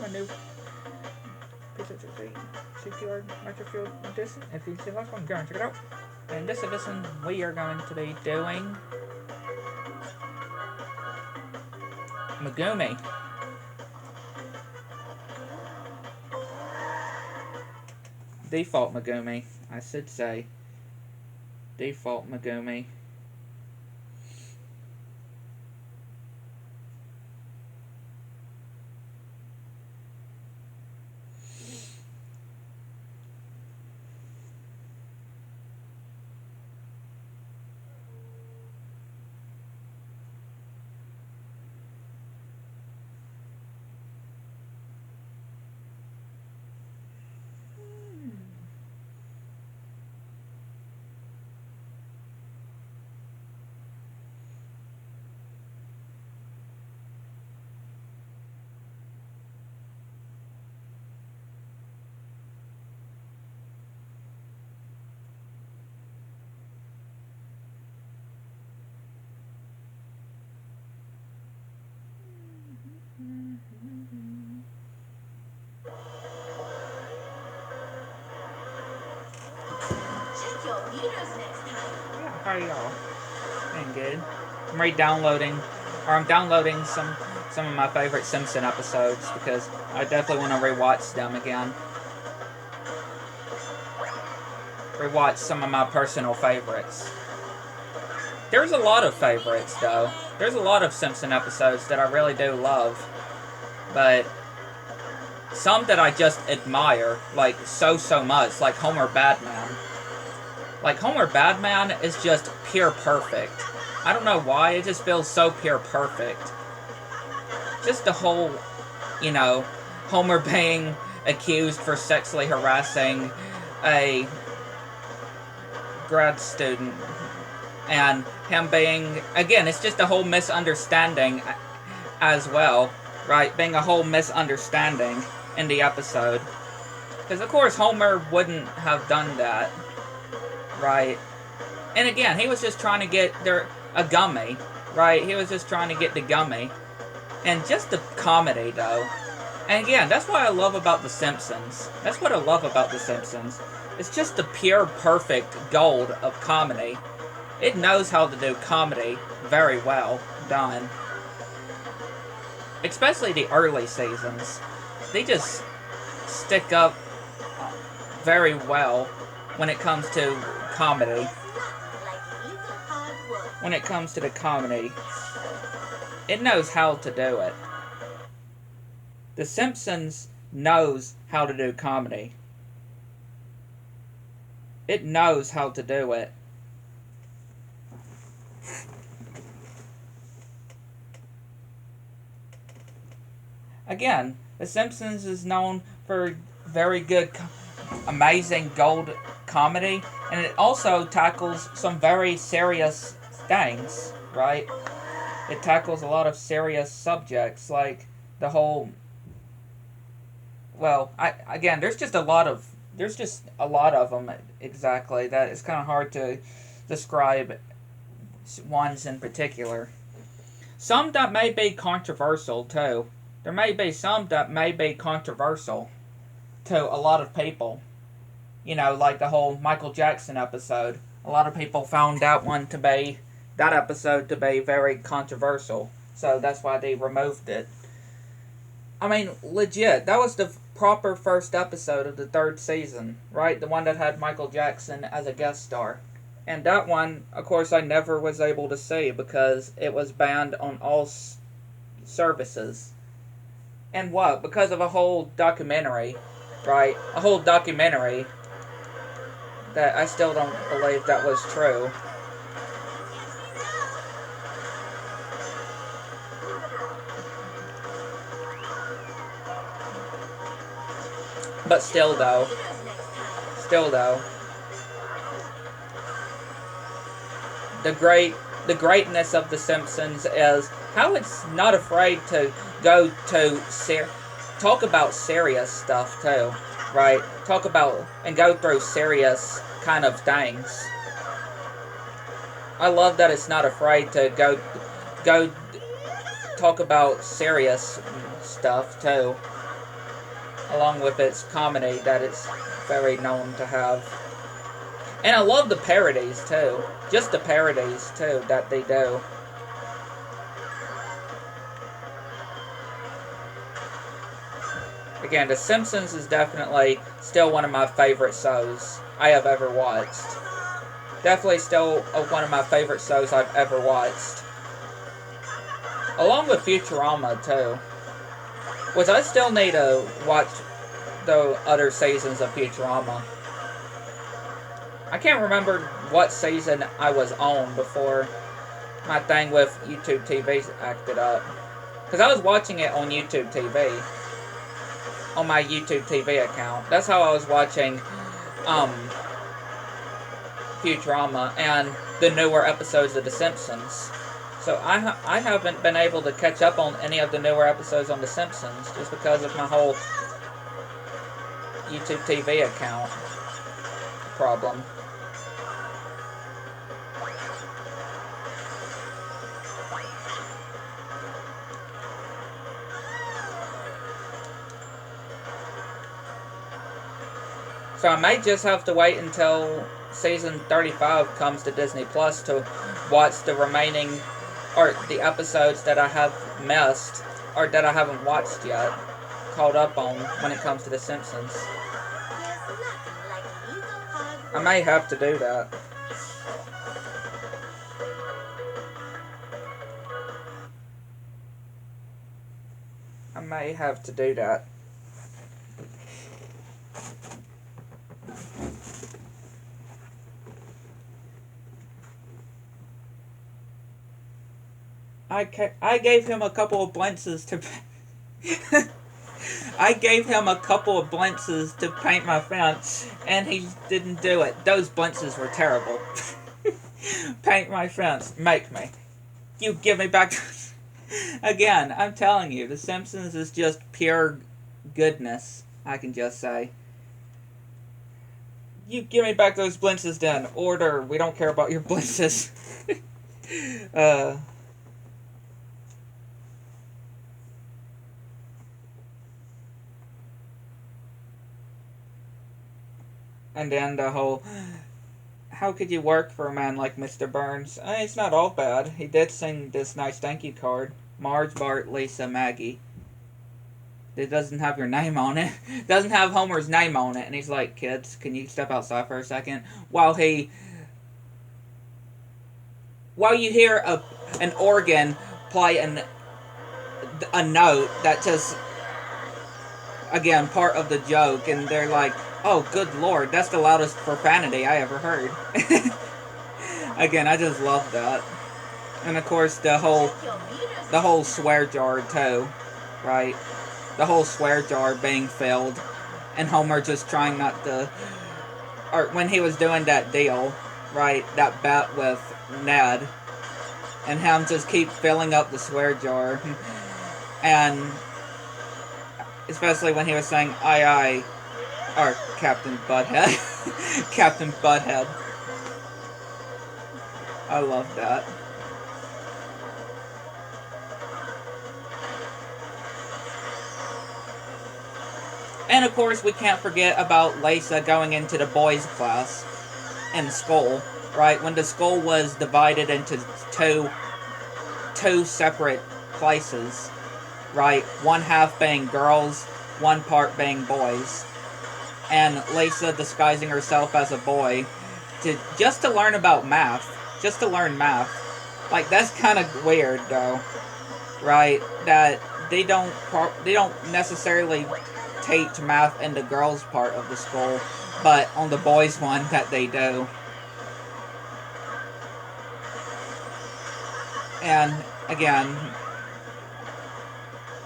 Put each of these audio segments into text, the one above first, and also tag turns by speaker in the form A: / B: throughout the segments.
A: a new Pizza Thursday CTR Microfield edition. If you see like one, go and check it out. In this edition, we are going to be doing Megumi. Default Megumi, I should say. Default Megumi. Yeah, how are y'all? Doing good. I'm re-downloading, or I'm downloading some of my favorite Simpson episodes because I definitely want to rewatch them again. Rewatch some of my personal favorites. There's a lot of favorites, though. There's a lot of Simpson episodes that I really do love, but some that I just admire, like, so much, like Homer Badman. Like, Homer Badman is just pure perfect. I don't know why, it just feels so pure perfect. Just the whole, you know, Homer being accused for sexually harassing a grad student, and him being, again, it's just a whole misunderstanding as well, right? Being a whole misunderstanding in the episode. Because, of course, Homer wouldn't have done that, right? And again, he was just trying to get a gummy, right? He was just trying to get the gummy. And just the comedy, though. And again, that's what I love about The Simpsons. That's what I love about The Simpsons. It's just the pure, perfect gold of comedy. It knows how to do comedy very well done. Especially the early seasons. They just stick up very well when it comes to comedy. When it comes to the comedy, it knows how to do it. The Simpsons knows how to do comedy. It knows how to do it. Again, The Simpsons is known for very good, amazing gold comedy, and it also tackles some very serious things, right? It tackles a lot of serious subjects, like the whole, well, there's just a lot of them, exactly, that it's kind of hard to describe ones in particular. Some that may be controversial, too. There may be some that may be controversial to a lot of people. You know, like the whole Michael Jackson episode. A lot of people found that episode to be very controversial. So that's why they removed it. I mean, legit, that was the proper first episode of the 3rd season, right? The one that had Michael Jackson as a guest star. And that one, of course, I never was able to see because it was banned on all services. And what? Because of a whole documentary, right? A whole documentary that I still don't believe that was true. But still though, the greatness of The Simpsons is how it's not afraid to go to talk about serious stuff too, right? Talk about and go through serious kind of things. I love that it's not afraid to go talk about serious stuff too. along with its comedy that it's very known to have. And I love the parodies too. Just the parodies too that they do. Again, The Simpsons is definitely still one of my favorite shows I have ever watched. Definitely still one of my favorite shows I've ever watched. Along with Futurama too. Which I still need to watch the other seasons of Futurama. I can't remember what season I was on before my thing with YouTube TV acted up. Because I was watching it on YouTube TV. On my YouTube TV account. That's how I was watching Futurama and the newer episodes of The Simpsons. So I haven't been able to catch up on any of the newer episodes on The Simpsons just because of my whole YouTube TV account problem. So I may just have to wait until season 35 comes to Disney Plus to watch the remaining, or the episodes that I have missed, or that I haven't watched yet, caught up on when it comes to The Simpsons. I may have to do that. I may have to do that. I gave him a couple of blintzes to I gave him a couple of blintzes to paint my fence, and he didn't do it. Those blintzes were terrible. Paint my fence. Make me. You give me back... Again, I'm telling you, The Simpsons is just pure goodness, I can just say. You give me back those blintzes then. Order. We don't care about your blintzes. And then the whole, how could you work for a man like Mr. Burns? It's not all bad. He did sing this nice thank you card. Marge, Bart, Lisa, Maggie. It doesn't have your name on it. It doesn't have Homer's name on it. And he's like, kids, can you step outside for a second? While you hear an organ play a note that just, again, part of the joke. And they're like, oh, good lord, that's the loudest profanity I ever heard. Again, I just love that. And of course, the whole swear jar too, right? The whole swear jar being filled, and Homer just trying not to, or when he was doing that deal, right? That bet with Ned, and him just keep filling up the swear jar, and especially when he was saying aye aye. Or Captain Butthead. Captain Butthead. I love that. And of course, we can't forget about Lisa going into the boys' class in school, right? When the school was divided into two separate places, right? One half being girls, one part being boys. And Lisa disguising herself as a boy just to learn about math. Just to learn math. Like, that's kind of weird, though. Right? That they don't necessarily teach math in the girls' part of the school, but on the boys' one that they do. And, again,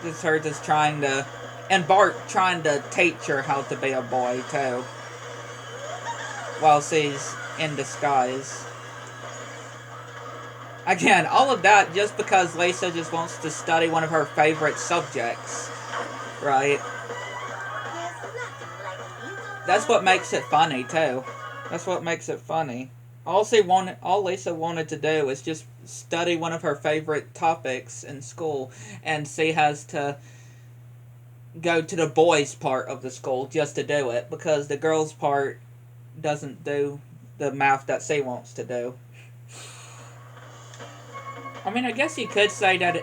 A: just her just trying to... And Bart trying to teach her how to be a boy, too. While she's in disguise. Again, all of that just because Lisa just wants to study one of her favorite subjects. Right? That's what makes it funny, too. That's what makes it funny. All Lisa wanted to do was just study one of her favorite topics in school. And she has to... go to the boys' part of the school just to do it, because the girls' part doesn't do the math that she wants to do. I mean, I guess you could say that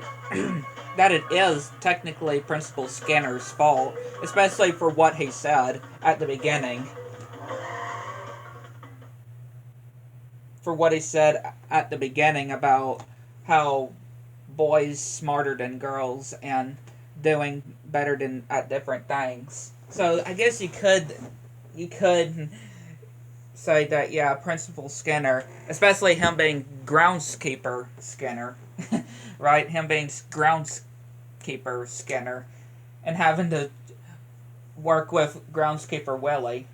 A: that it is technically Principal Skinner's fault, especially for what he said at the beginning. For what he said at the beginning about how boys smarter than girls and doing better than at different things. So I guess you could say that, yeah, Principal Skinner, especially him being groundskeeper Skinner, right? Him being groundskeeper Skinner and having to work with groundskeeper Willie,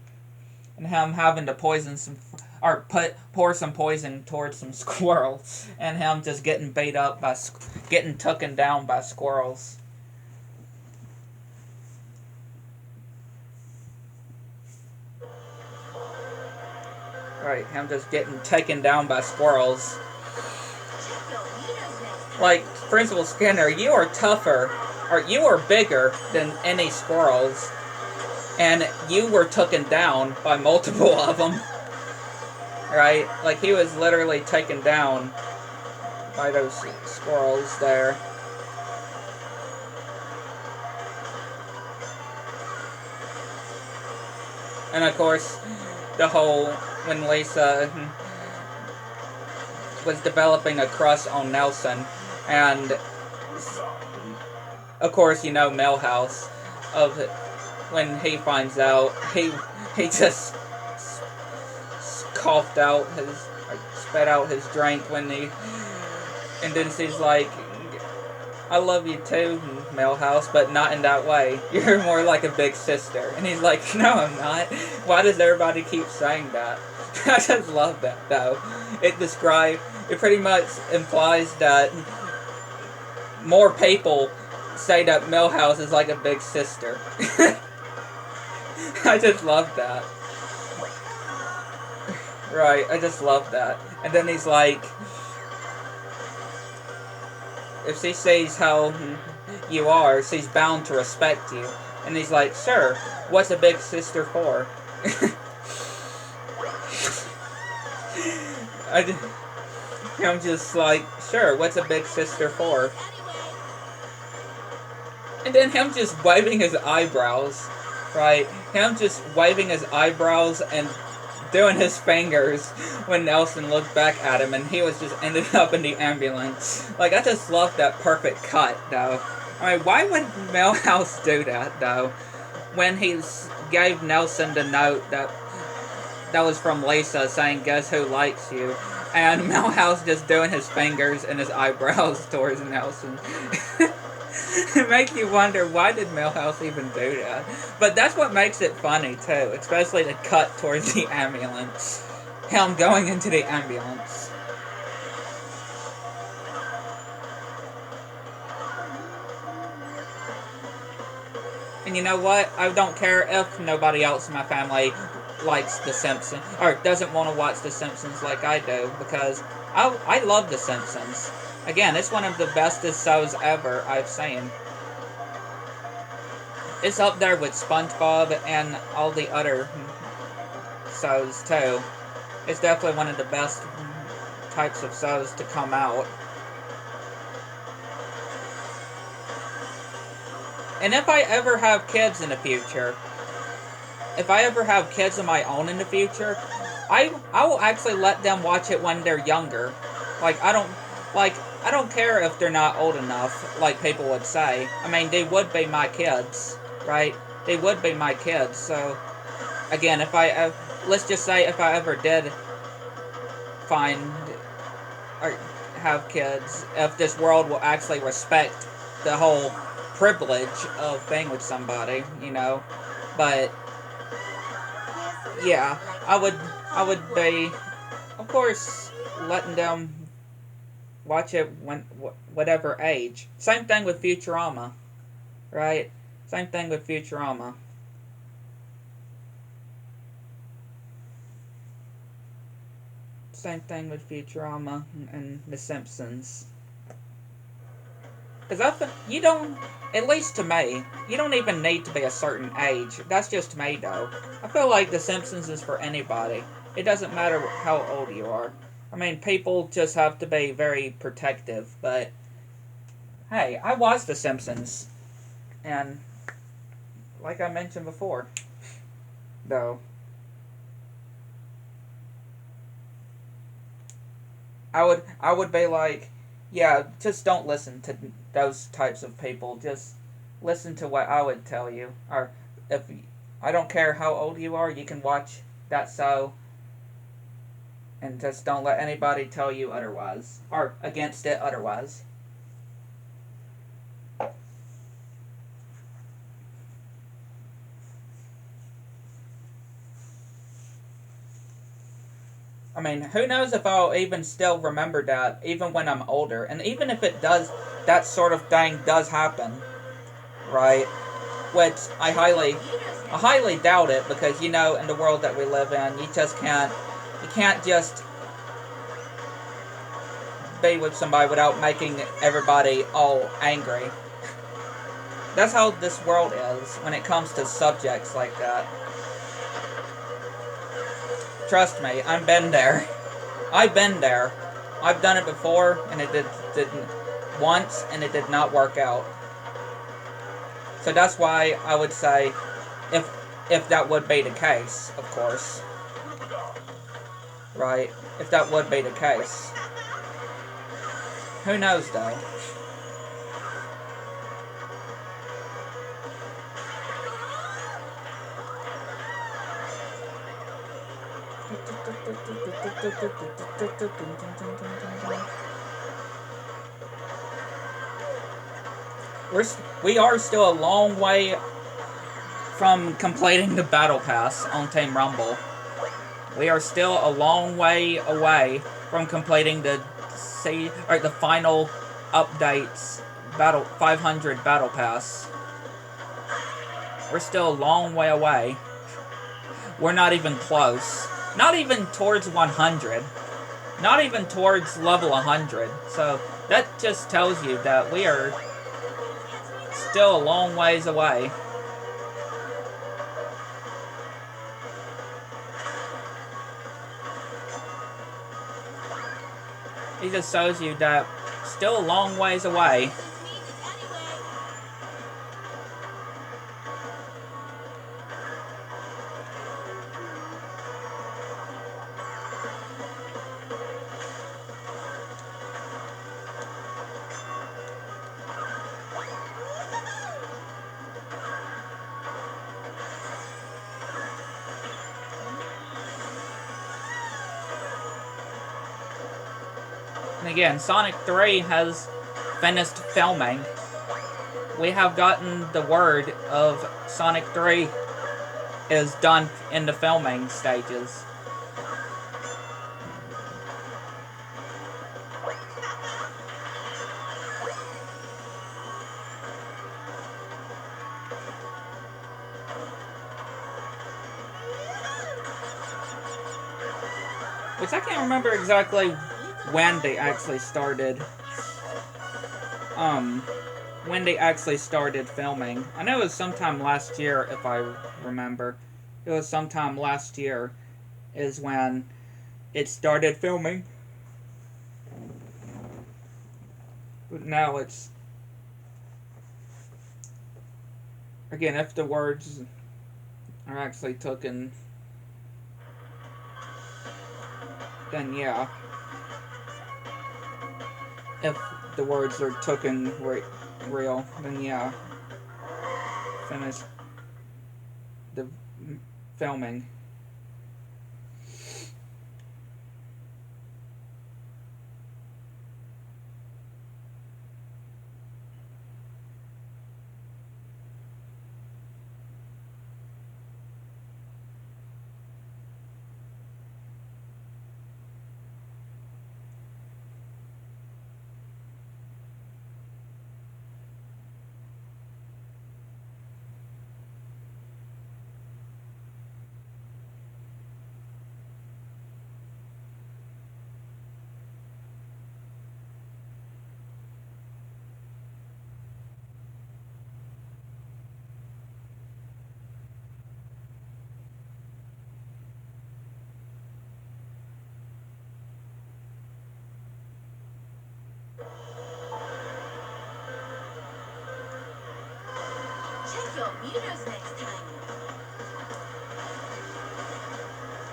A: and him having to poison some or pour some poison towards some squirrels, and him just getting beat up by getting taken down by squirrels. Right, him just getting taken down by squirrels. Like, Principal Skinner, you are tougher, or you are bigger than any squirrels, and you were taken down by multiple of them. Right? Like, he was literally taken down by those squirrels there. And of course, the whole, when Lisa was developing a crush on Nelson, and of course, you know, Milhouse, of when he finds out, he just coughed out his, spat out his drink when he, and then she's like, I love you too, Milhouse, but not in that way. You're more like a big sister. And he's like, no, I'm not. Why does everybody keep saying that? I just love that, though. It pretty much implies that more people say that Milhouse is like a big sister. I just love that. Right, I just love that. And then he's like, if she sees how you are, she's bound to respect you. And he's like, sure, what's a big sister for? I'm just like, sure, what's a big sister for? And then him just waving his eyebrows, right? Him just waving his eyebrows and doing his fingers when Nelson looked back at him, and he was just ended up in the ambulance. Like, I just love that perfect cut, though. I mean, why would Milhouse do that, though? When he gave Nelson the note that was from Lisa saying, guess who likes you? And Milhouse just doing his fingers and his eyebrows towards Nelson. It makes you wonder, why did Milhouse even do that? But that's what makes it funny, too. Especially the cut towards the ambulance. Him going into the ambulance. And you know what? I don't care if nobody else in my family likes The Simpsons, or doesn't want to watch The Simpsons like I do, because I love The Simpsons. Again, it's one of the bestest shows ever I've seen. It's up there with SpongeBob and all the other shows, too. It's definitely one of the best types of shows to come out. And if I ever have kids in the future, if I ever have kids of my own in the future, I will actually let them watch it when they're younger. I don't care if they're not old enough, like people would say. I mean, they would be my kids, right? They would be my kids. So, again, let's just say if I ever did find or have kids, if this world will actually respect the whole privilege of being with somebody, you know. But yeah, I would be, of course, letting them watch it when whatever age. Same thing with Futurama, right? Same thing with Futurama. Same thing with Futurama and The Simpsons. Because you don't, at least to me, you don't even need to be a certain age. That's just me, though. I feel like The Simpsons is for anybody. It doesn't matter how old you are. I mean, people just have to be very protective, but hey, I watched The Simpsons, and like I mentioned before, though, I would be like, yeah, just don't listen to those types of people. Just listen to what I would tell you. Or if I don't care how old you are, you can watch that show and just don't let anybody tell you otherwise or against it otherwise. I mean, who knows if I'll even still remember that even when I'm older. And even if it does, that sort of thing does happen, right? Which I highly doubt it because, you know, in the world that we live in, you can't just be with somebody without making everybody all angry. That's how this world is when it comes to subjects like that. Trust me, I've been there. I've been there. I've done it before, and didn't once, and it did not work out. So that's why I would say, if that would be the case, of course, right? If that would be the case, who knows though? We are still a long way from completing the battle pass on Team Rumble. We are still a long way away from completing the final updates 500 battle pass. We're still a long way away. We're not even close. Not even towards 100. Not even towards level 100. So that just tells you that we are still a long ways away. It just shows you that still a long ways away. And again, Sonic 3 has finished filming. We have gotten the word of Sonic 3 is done in the filming stages. Which I can't remember exactly when they actually started filming. I know it was sometime last year, if I remember. It was sometime last year is when it started filming. But now it's, again, if the words are actually taken, then yeah. If the words are taken real, then yeah. Finish the filming.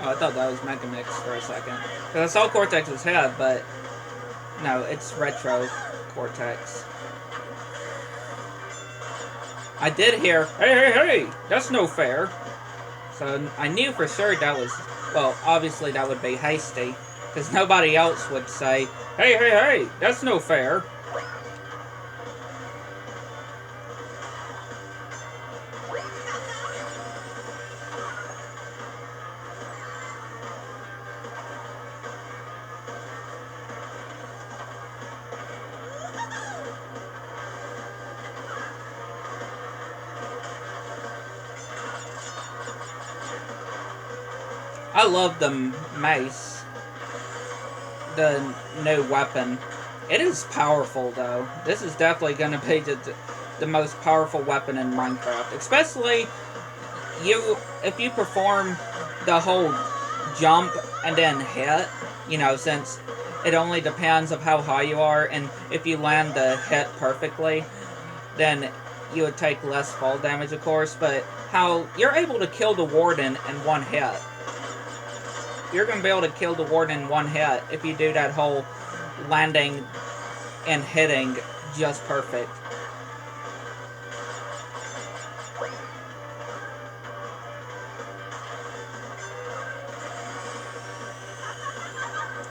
A: Oh, I thought that was Mega Mix for a second. Because I saw Cortex's head, but no, it's Retro Cortex. I did hear, hey, hey, hey, that's no fair. So I knew for sure that was, well, obviously that would be Hasty. Because nobody else would say, hey, hey, hey, that's no fair. I love the mace. The new weapon. It is powerful, though. This is definitely going to be the most powerful weapon in Minecraft. Especially, if you perform the whole jump and then hit, you know, since it only depends of how high you are, and if you land the hit perfectly, then you would take less fall damage, of course, but how you're able to kill the warden in one hit. You're going to be able to kill the warden in one hit if you do that whole landing and hitting just perfect.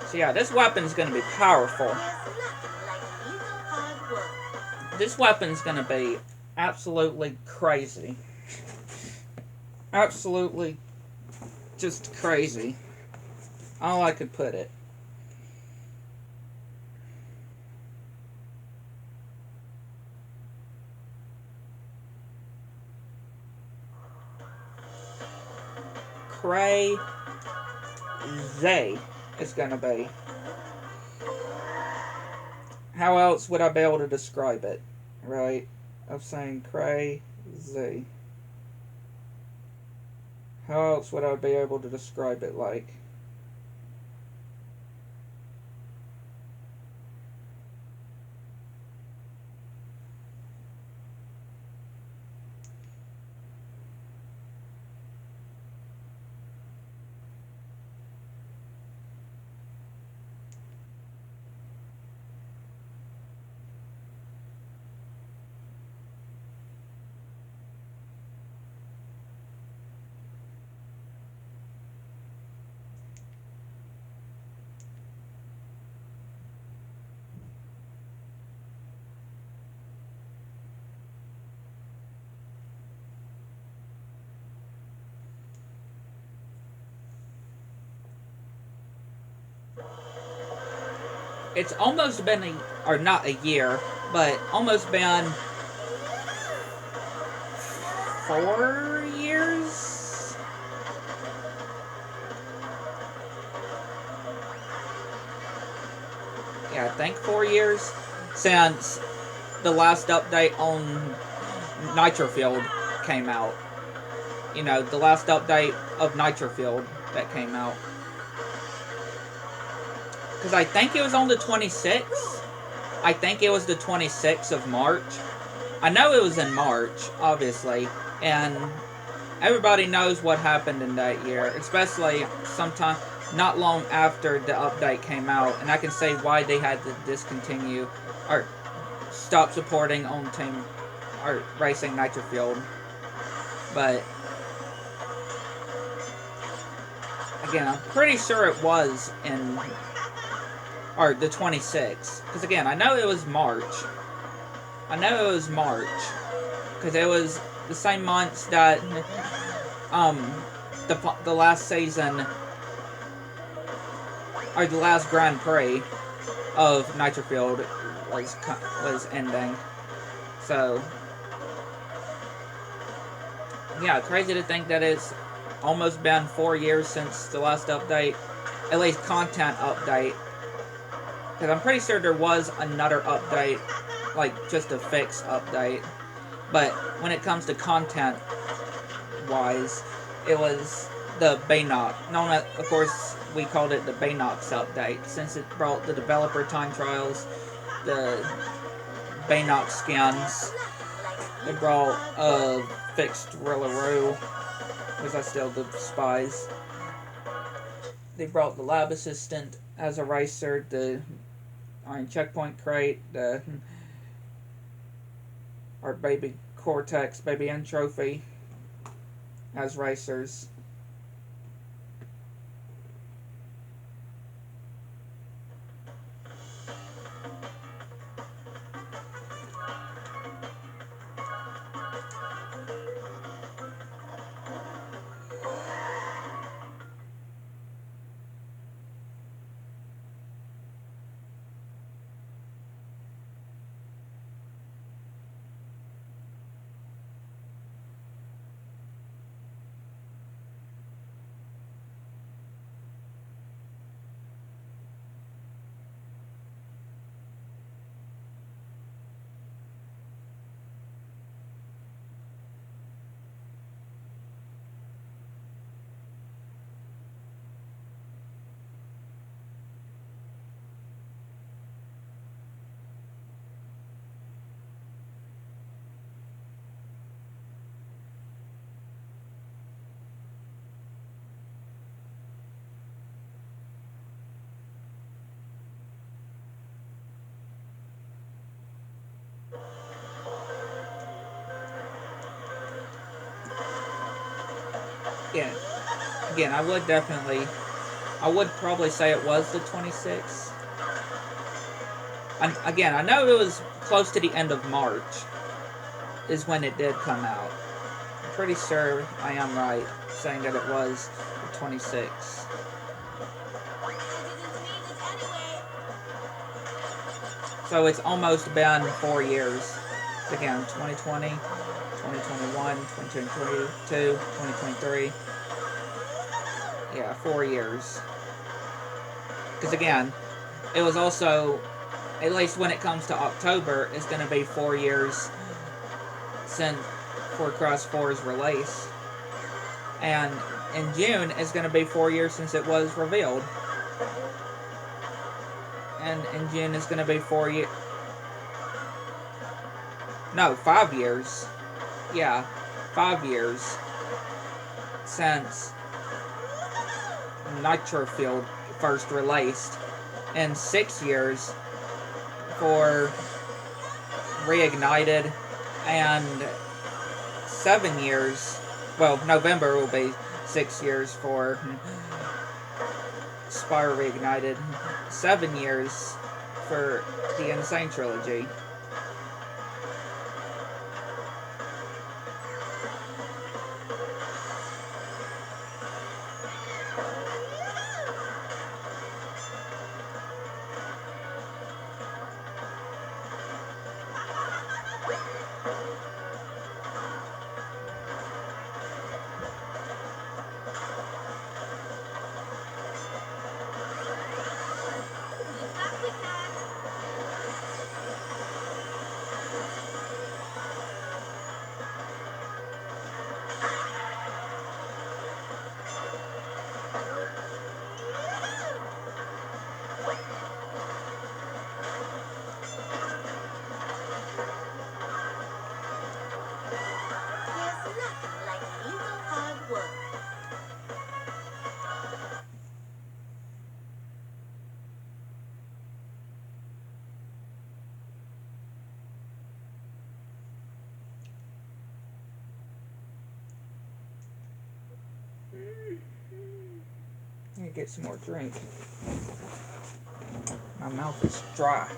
A: So yeah, this weapon's going to be powerful. This weapon's going to be absolutely crazy. Absolutely just crazy. All I could put it. Crazy is gonna be. How else would I be able to describe it? Right? I'm saying crazy. How else would I be able to describe it like? It's almost been or not a year, but almost been 4 years? Yeah, I think 4 years since the last update on Nitrofield came out. You know, the last update of Nitrofield that came out. Because I think it was on the 26th. I think it was the 26th of March. I know it was in March, obviously. And everybody knows what happened in that year. Especially sometime not long after the update came out. And I can say why they had to discontinue or stop supporting on team or racing Nitrofield. But again, I'm pretty sure it was in or the 26th. Because again, I know it was March. I know it was March. Because it was the same months that the last season or the last Grand Prix of Nitrofield was ending. So yeah, crazy to think that it's almost been 4 years since the last update, at least content update. Because I'm pretty sure there was another update, like just a fix update. But when it comes to content-wise, it was the Baynox. Known as, of course, we called it the Baynox update, since it brought the developer time trials, the Baynox skins. It brought fixed Rillaroo, because I still despise. They brought the lab assistant as a racer, the Iron Checkpoint crate, our baby Cortex, baby N trophy as racers. Yeah, again, I would probably say it was the 26th. And again, I know it was close to the end of March is when it did come out. I'm pretty sure I am right saying that it was the 26th. So it's almost been 4 years. Again, 2020, 2021, 2022, 2023. Yeah, 4 years. Because again, it was also, at least when it comes to October, it's going to be 4 years since 4x4's release. And in June, it's going to be 4 years since it was revealed. And in June, it's going to be 4 years. No, 5 years. Yeah, 5 years since Nitro Fuel first released, and 6 years for Reignited, and 7 years, well, November will be 6 years for Spyro Reignited, 7 years for the Insane Trilogy. Let me get some more drink. My mouth is dry.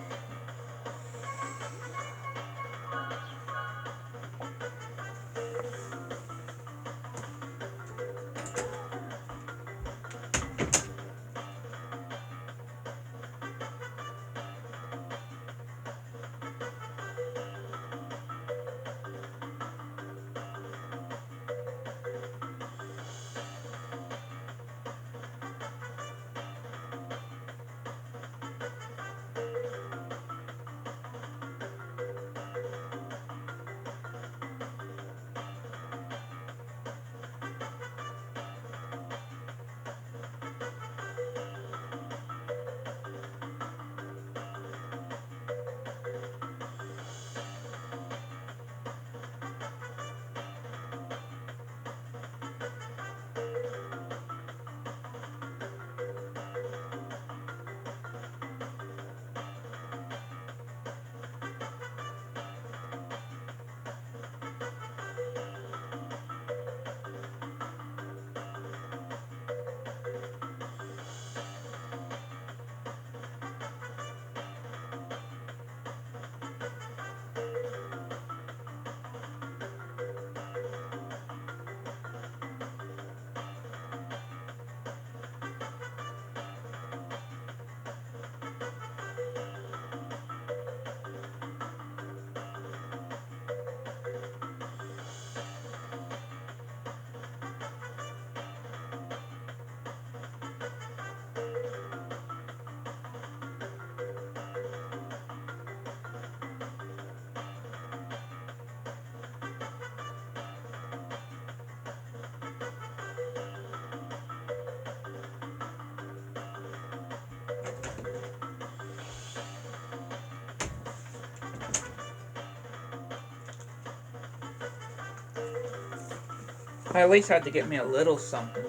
A: I at least had to get me a little something.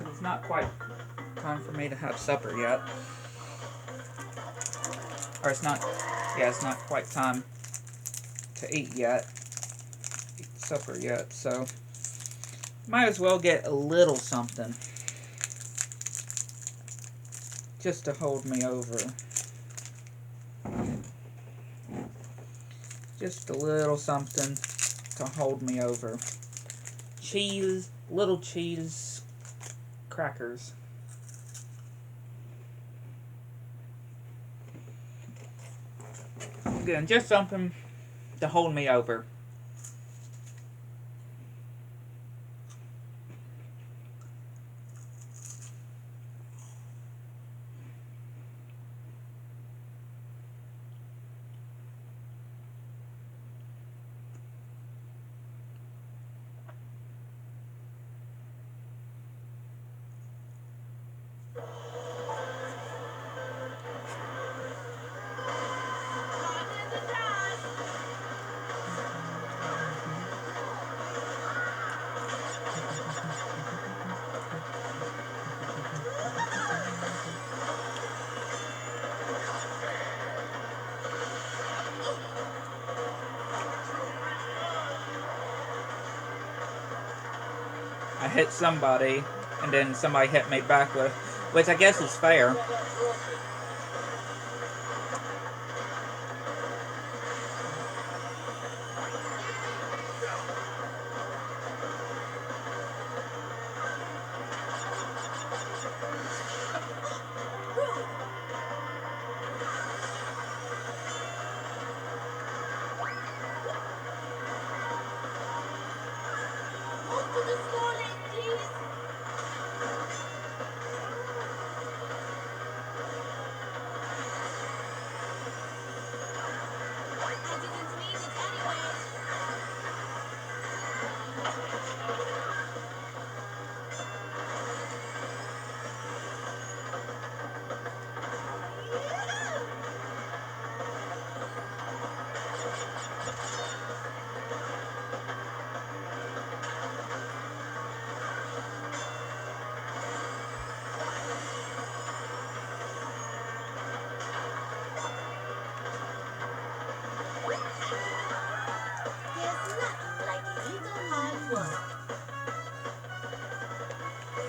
A: It's not quite time for me to have supper yet. Or it's not, yeah, it's not quite time to eat yet. Eat supper yet, so might as well get a little something. Just to hold me over. Just a little something to hold me over. Cheese, little cheese crackers. Again, just something to hold me over. I hit somebody, and then somebody hit me back with, which I guess is fair.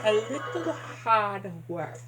A: A little hard work.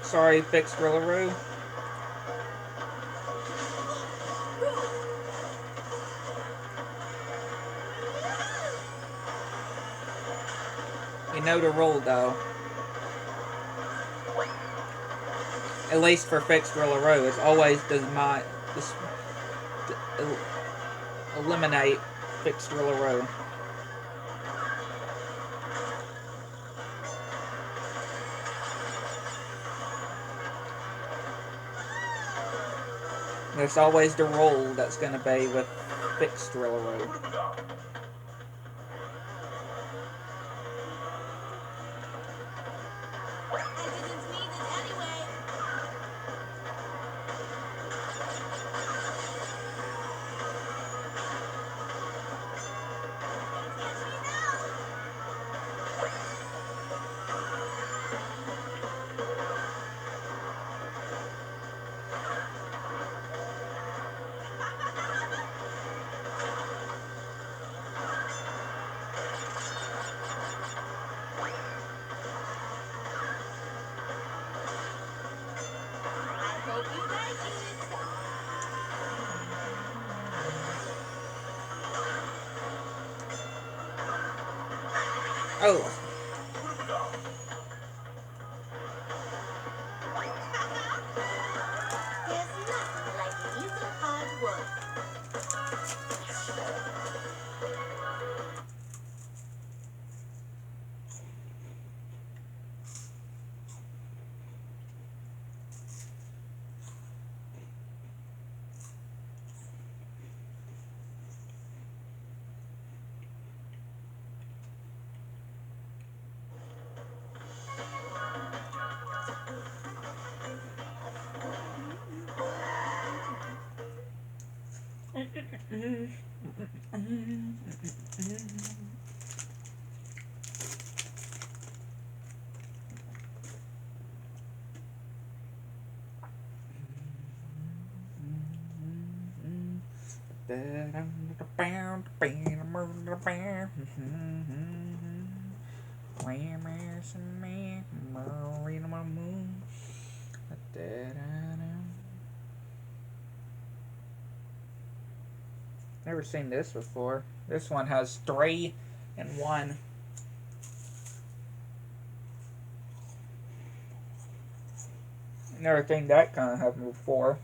A: Sorry, Fixed Rillaroo. You know the rule, though. at least for fixed roller row, it always does not eliminate fixed roller row. There's always the roll that's going to be with fixed roller row. Oh.
B: There's nothing like a little hard work.
A: Never seen this before. This one has 3 and 1. Never seen that kind of happen before.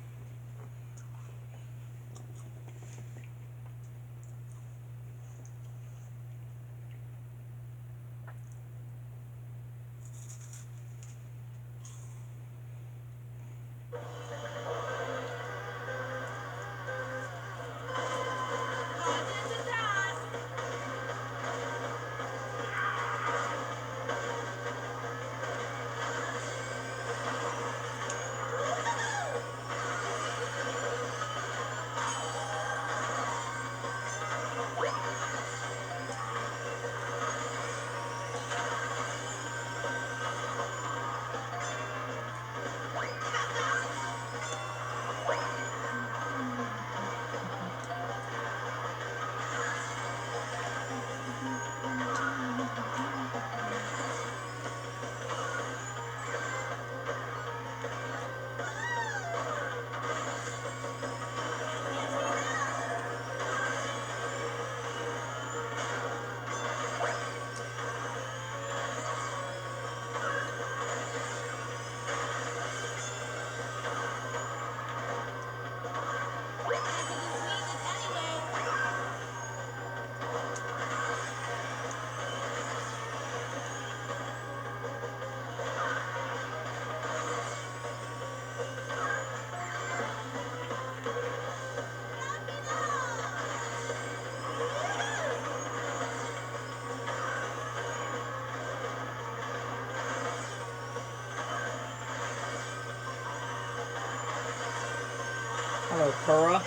A: Hello, Cora.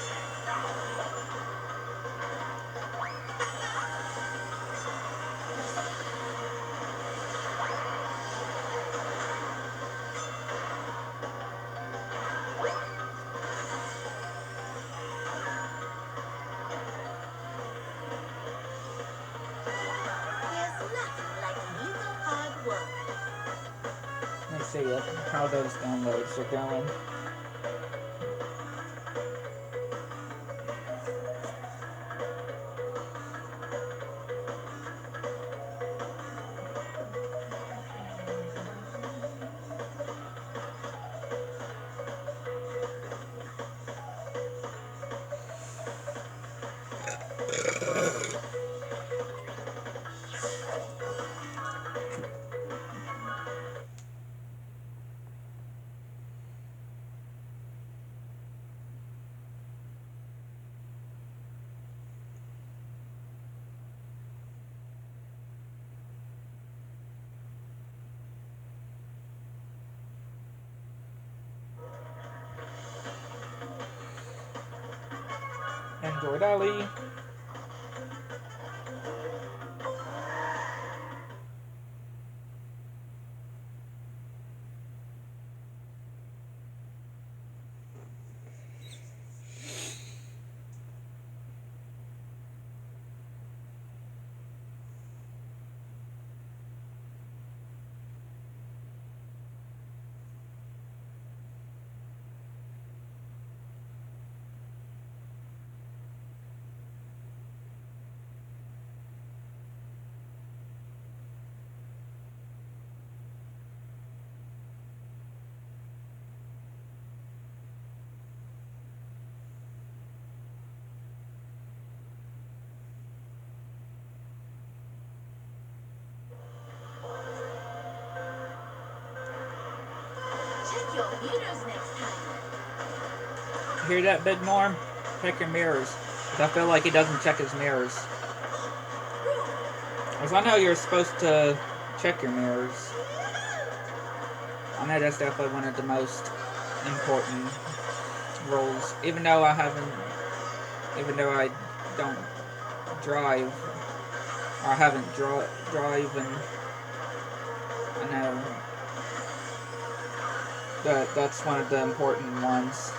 A: Let's see how those downloads are going. Android Alley.
B: Check your mirrors next time.
A: Hear that, Big Norm? Check your mirrors. 'Cause I feel like he doesn't check his mirrors. Because I know you're supposed to check your mirrors. I know that's definitely one of the most important rules. Even though I don't drive, or I haven't drive, and I know that that's one of the important ones.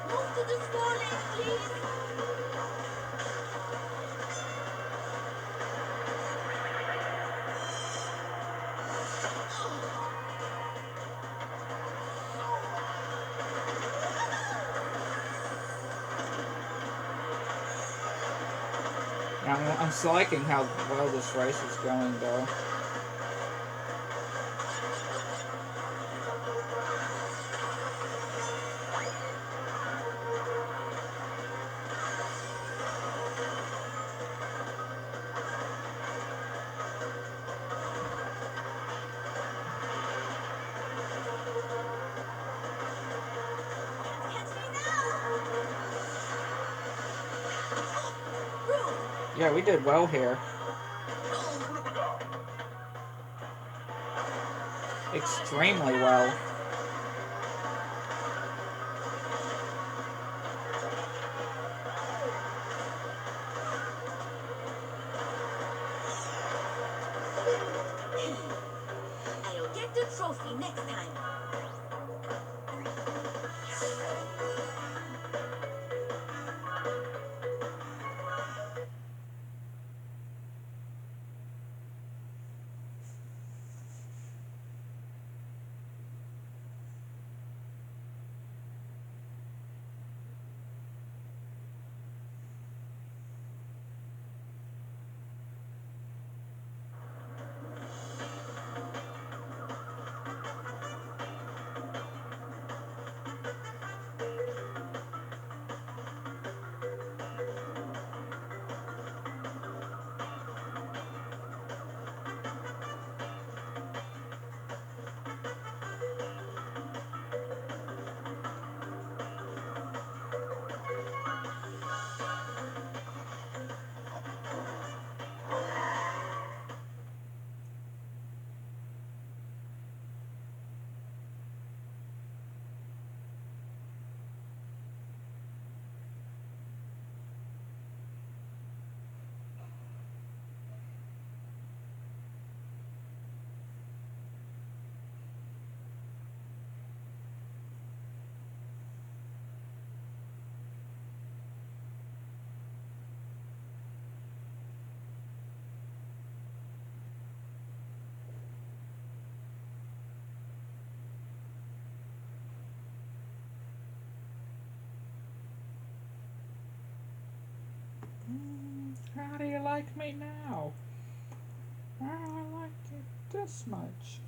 B: Move to the store lane, please.
A: I'm liking how well this race is going, though. Yeah, we did well here. Extremely well.
B: I'll get the trophy next time.
A: How do you like me now? I like it this much.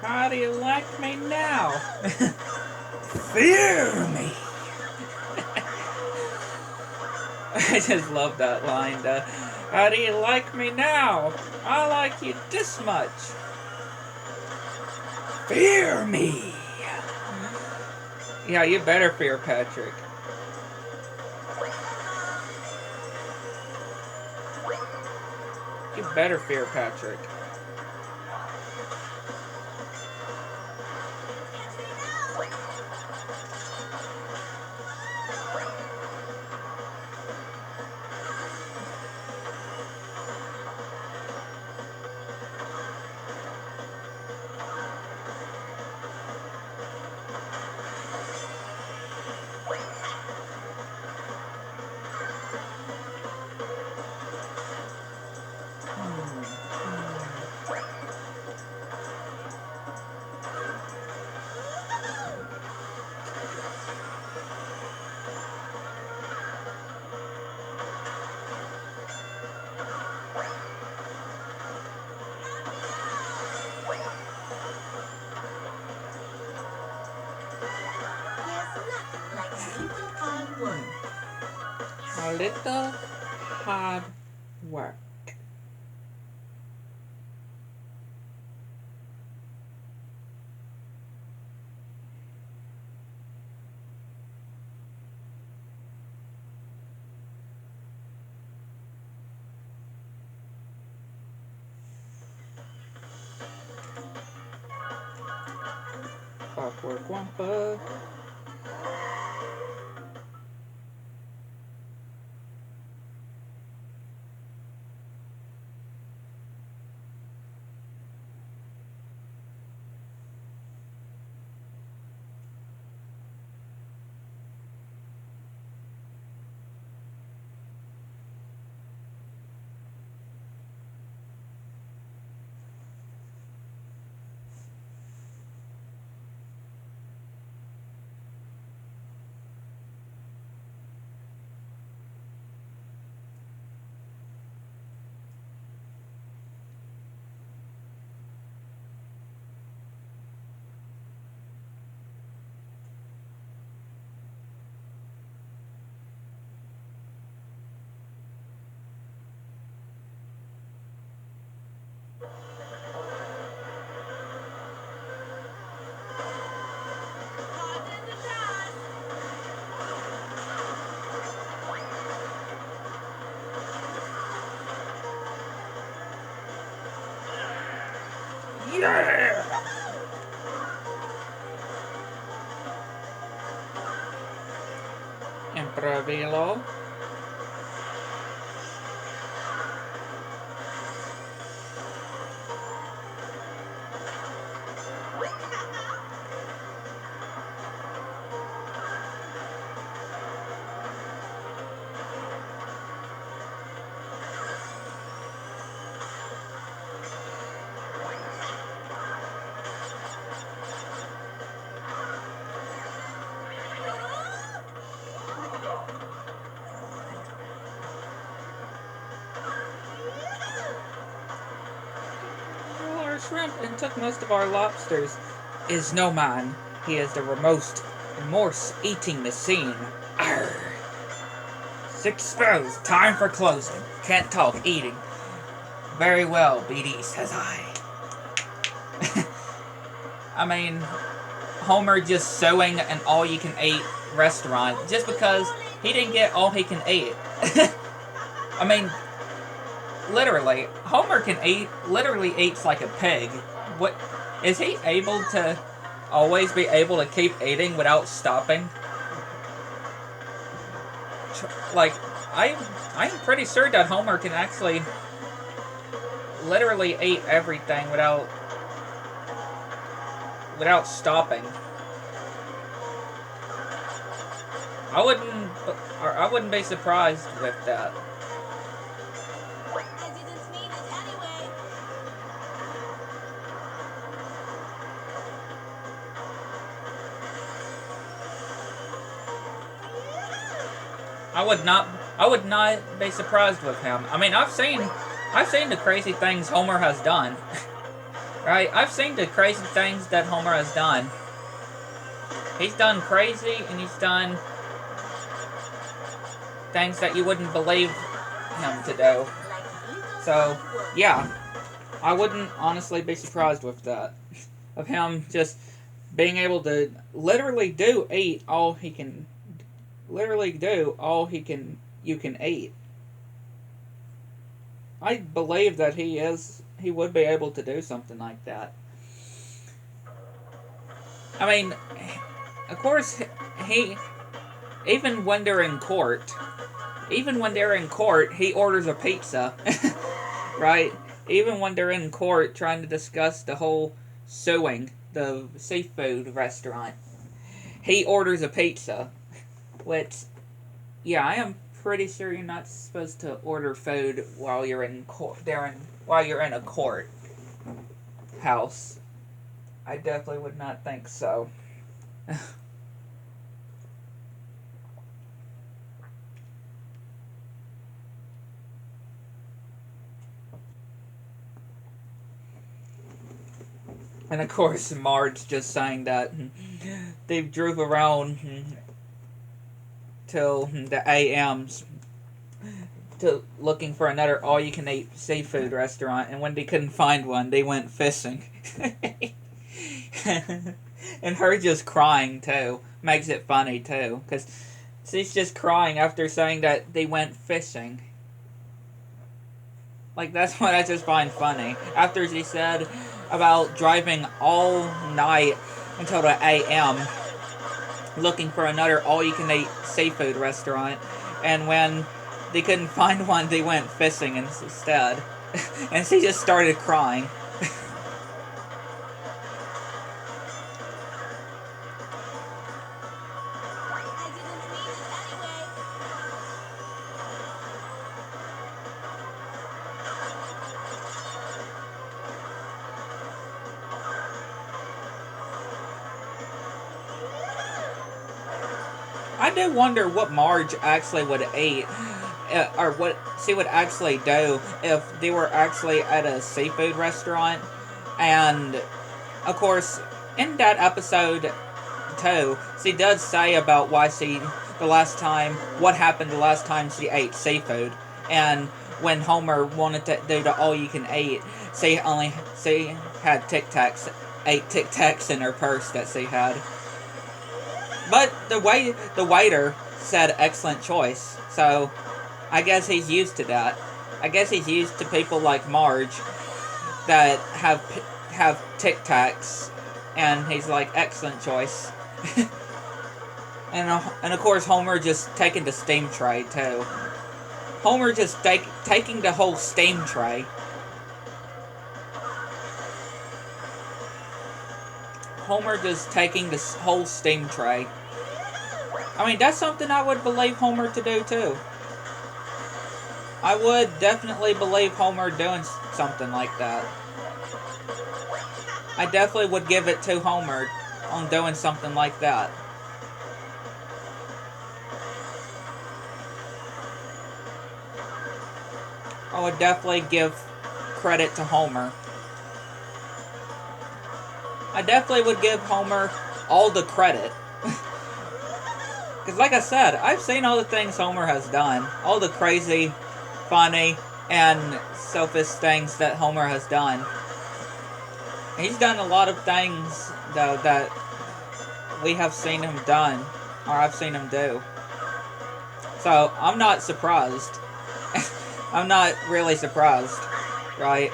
A: How do you like me now? Fear me! I just love that line. How do you like me now? I like you this much. Fear me! Yeah, you better fear Patrick. You better fear Patrick. A little hard work. Clockwork Wampa. Yeah! Improvilo. Our shrimp and took most of our lobsters. Is no man. He is the remorse eating machine. Arr. 6 spells. Time for closing. Can't talk. Eating. Very well, BD, says I. I mean, Homer just sewing an all-you-can-eat restaurant just because he didn't get all he can eat. I mean, literally, Homer can literally eats like a pig. What, is he able to always be able to keep eating without stopping? Like, I'm pretty sure that Homer can actually literally eat everything without stopping. I wouldn't be surprised with that.
B: I didn't mean it anyway.
A: I would not be surprised with him. I mean, I've seen the crazy things Homer has done. Right? I've seen the crazy things that Homer has done. He's done crazy, and he's done things that you wouldn't believe him to do. So, yeah, I wouldn't honestly be surprised with that. Of him just being able to literally do eat all he can. Literally do all you can eat. I believe that he would be able to do something like that. I mean, of course, even when they're in court, he orders a pizza, right? Even when they're in court trying to discuss the whole suing the seafood restaurant, he orders a pizza, which, yeah, I am pretty sure you're not supposed to order food while you're in court. While you're in a court house. I definitely would not think so. And of course, Marge just saying that they drove around till the AMs to looking for another all-you-can-eat seafood restaurant, and when they couldn't find one, they went fishing. And her just crying too makes it funny too, because she's just crying after saying that they went fishing. Like, that's what I just find funny. After she said about driving all night until the AM looking for another all-you-can-eat seafood restaurant, and when they couldn't find one, they went fishing instead. And she just started crying. I do wonder what Marge actually would eat, or what she would actually do if they were actually at a seafood restaurant. And, of course, in that episode, too, she does say about what happened the last time she ate seafood. And when Homer wanted to do the all-you-can-eat, she had Tic Tacs, 8 Tic Tacs in her purse that she had. But the waiter said excellent choice, so I guess he's used to that. I guess he's used to people like Marge that have Tic Tacs, and he's like, excellent choice. and of course Homer just taking the steam tray too. Homer just taking the whole steam tray. Homer just taking this whole steam tray. I mean, that's something I would believe Homer to do, too. I would definitely believe Homer doing something like that. I definitely would give it to Homer on doing something like that. I would definitely give credit to Homer. I definitely would give Homer all the credit. Because like I said, I've seen all the things Homer has done. All the crazy, funny, and selfish things that Homer has done. He's done a lot of things, though, that we have seen him done, or I've seen him do. So, I'm not surprised. I'm not really surprised, right?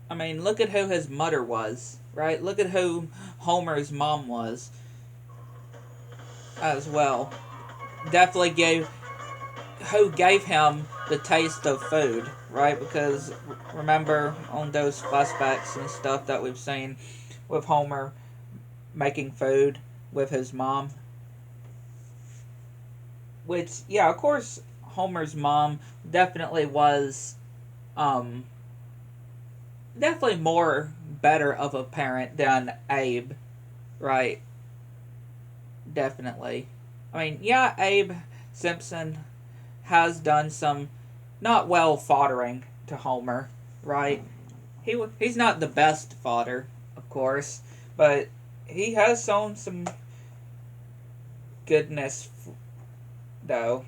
A: I mean, look at who his mother was, right? Look at who Homer's mom was, as well. Definitely gave him the taste of food, right? Because remember on those flashbacks and stuff that we've seen with Homer making food with his mom. Which, yeah, of course, Homer's mom definitely was, um, definitely more better of a parent than Abe, right? Definitely. I mean, yeah, Abe Simpson has done some not well fathering to Homer, right? He's not the best father, of course, but he has shown some goodness, though.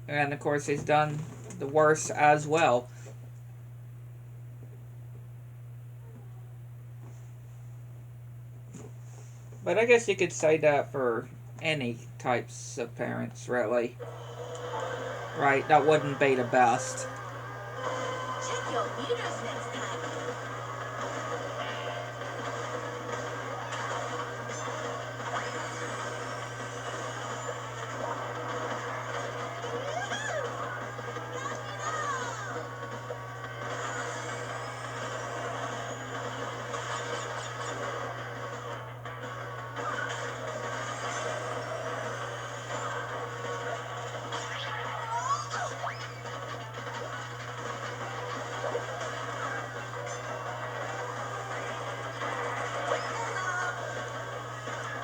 A: And of course, he's done the worst as well. But I guess you could say that for any types of parents, really. Right? That wouldn't be the best.
B: Check your meters next time.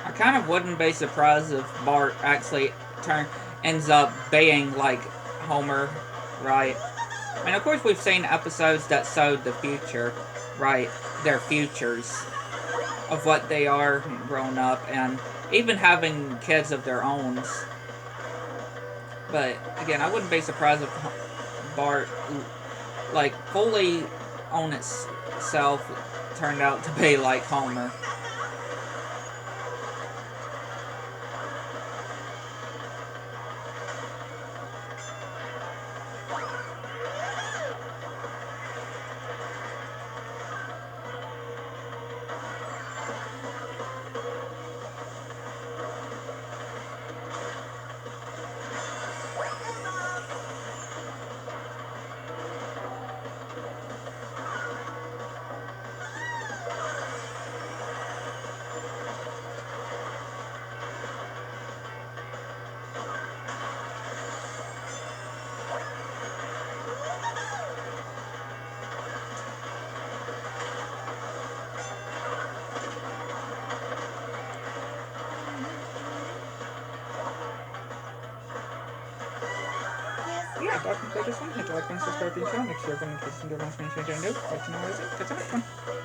A: I kind of wouldn't be surprised if Bart actually ends up being like Homer, right? I mean, of course, we've seen episodes that showed the future, right? Their futures of what they are grown up and even having kids of their own. But again, I wouldn't be surprised if Bart, like, fully on itself turned out to be like Homer. Yeah, that concludes this one. Hit the like button, subscribe to the channel, make sure everyone keeps into the announcements you don't do. Let you know what it is. Catch you next one.